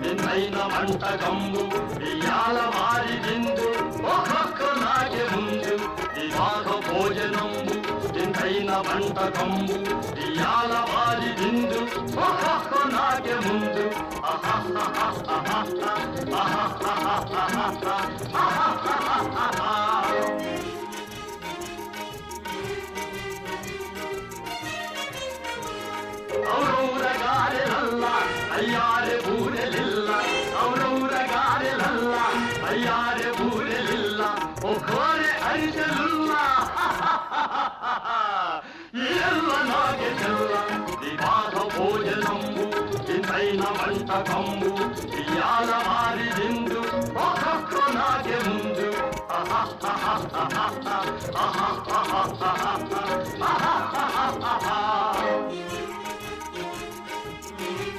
వింతైన వంటకంబు ఇయాల వారి విందు ఒక్కొక్క నాకే ముందు వివాహ భోజనంబు వింతైన వంటకంబు ఇయాల వారి విందు ఒక్కొక్క నాకే ముందు ఔరౌరగారెలల్ల అయ్యారె బూరెలిల్ల ఔరౌరగారెలల్ల అయ్యారె బూరెలిల్ల ఒక్కోరె అరిసెలుల్ల ఎల్ల నాగే చెల్ల వివాహ భోజనంబు వింతైన వంటకంబు ఇయాల వారి విందు ఒక్కొక్క నాగే ముందు ఆహా